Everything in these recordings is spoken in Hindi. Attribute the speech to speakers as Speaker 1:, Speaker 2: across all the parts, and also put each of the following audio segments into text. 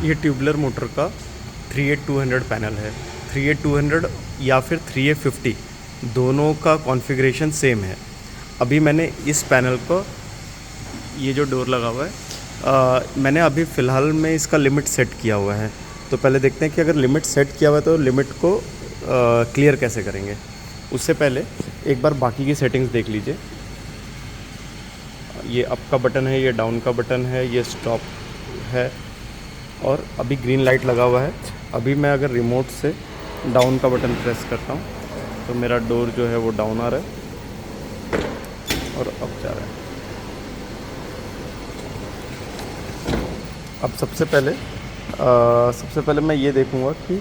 Speaker 1: ये ट्यूबलर मोटर का 38200 पैनल है। 38200 या फिर 3A50 दोनों का कॉन्फ़िगरेशन सेम है। अभी मैंने इस पैनल को, ये जो डोर लगा हुआ है, मैंने अभी फ़िलहाल में इसका लिमिट सेट किया हुआ है। तो पहले देखते हैं कि अगर लिमिट सेट किया हुआ है तो लिमिट को क्लियर कैसे करेंगे। उससे पहले एक बार बाकी की सेटिंग्स देख लीजिए। ये अप का बटन है, ये डाउन का बटन है, ये स्टॉप है और अभी ग्रीन लाइट लगा हुआ है। अभी मैं अगर रिमोट से डाउन का बटन प्रेस करता हूँ तो मेरा डोर जो है वो डाउन आ रहा है और अप जा रहा है। अब सबसे पहले मैं ये देखूँगा कि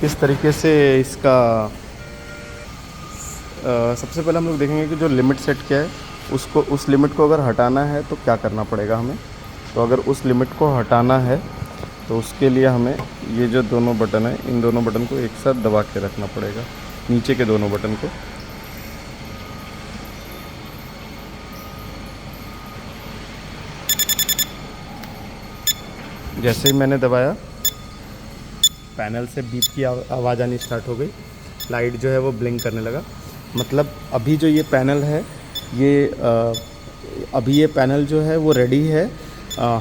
Speaker 1: किस तरीके से इसका सबसे पहले हम लोग देखेंगे कि जो लिमिट सेट किया है उसको, उस लिमिट को अगर हटाना है तो क्या करना पड़ेगा हमें। तो अगर उस लिमिट को हटाना है तो उसके लिए हमें ये जो दोनों बटन है, इन दोनों बटन को एक साथ दबा के रखना पड़ेगा, नीचे के दोनों बटन को। जैसे ही मैंने दबाया, पैनल से बीप की आवाज़ आनी स्टार्ट हो गई। लाइट जो है वो ब्लिंक करने लगा। मतलब अभी जो ये पैनल है, ये अभी ये पैनल जो है वो रेडी है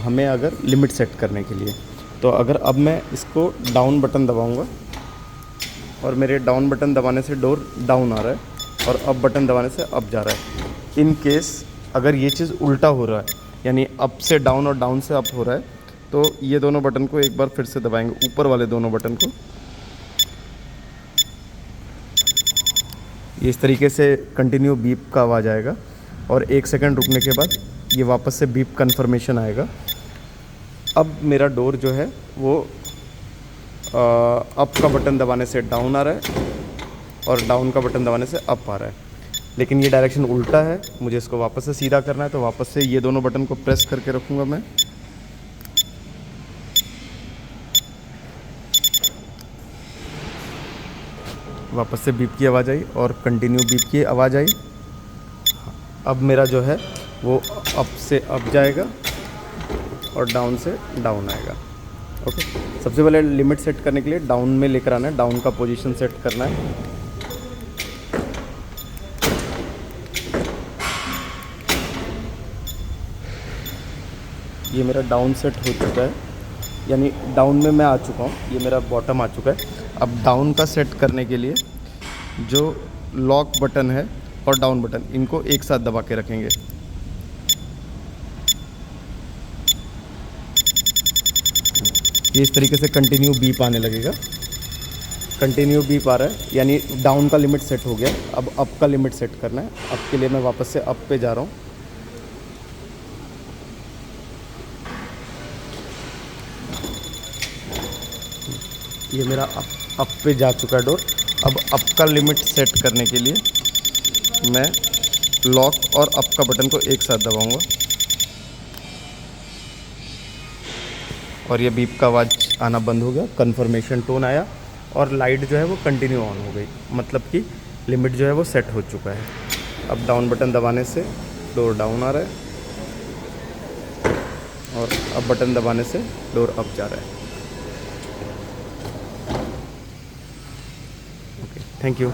Speaker 1: हमें अगर लिमिट सेट करने के लिए। तो अगर अब मैं इसको डाउन बटन दबाऊंगा और मेरे डाउन बटन दबाने से डोर डाउन आ रहा है और अप बटन दबाने से अप जा रहा है। इन केस अगर ये चीज़ उल्टा हो रहा है, यानी अप से डाउन और डाउन से अप हो रहा है, तो ये दोनों बटन को एक बार फिर से दबाएंगे, ऊपर वाले दोनों बटन को। ये इस तरीके से कंटिन्यू बीप का आवाज़ आएगा और 1 सेकंड रुकने के बाद ये वापस से बीप कन्फर्मेशन आएगा। अब मेरा डोर जो है वो अप का बटन दबाने से डाउन आ रहा है और डाउन का बटन दबाने से अप आ रहा है। लेकिन ये डायरेक्शन उल्टा है, मुझे इसको वापस से सीधा करना है। तो वापस से ये दोनों बटन को प्रेस करके रखूँगा मैं। वापस से बीप की आवाज़ आई और कंटिन्यू बीप की आवाज़ आई। अब मेरा जो है वो अप से अप जाएगा और डाउन से डाउन आएगा। ओके, सबसे पहले लिमिट सेट करने के लिए डाउन में लेकर आना है, डाउन का पोजीशन सेट करना है। ये मेरा डाउन सेट हो चुका है, यानी डाउन में मैं आ चुका हूँ, ये मेरा बॉटम आ चुका है। अब डाउन का सेट करने के लिए जो लॉक बटन है और डाउन बटन, इनको एक साथ दबा के रखेंगे। ये इस तरीके से कंटिन्यू बीप आने लगेगा। कंटिन्यू बीप आ रहा है, यानी डाउन का लिमिट सेट हो गया। अब अप का लिमिट सेट करना है। अप के लिए मैं वापस से अप पे जा रहा हूँ। ये मेरा अप पे जा चुका है डोर। अब अप का लिमिट सेट करने के लिए मैं लॉक और अप का बटन को एक साथ दबाऊंगा और ये बीप का आवाज़ आना बंद हो गया, कन्फर्मेशन टोन आया और लाइट जो है वो कंटिन्यू ऑन हो गई। मतलब कि लिमिट जो है वो सेट हो चुका है। अब डाउन बटन दबाने से डोर डाउन आ रहा है और अप बटन दबाने से डोर अप जा रहा है। Okay, thank you.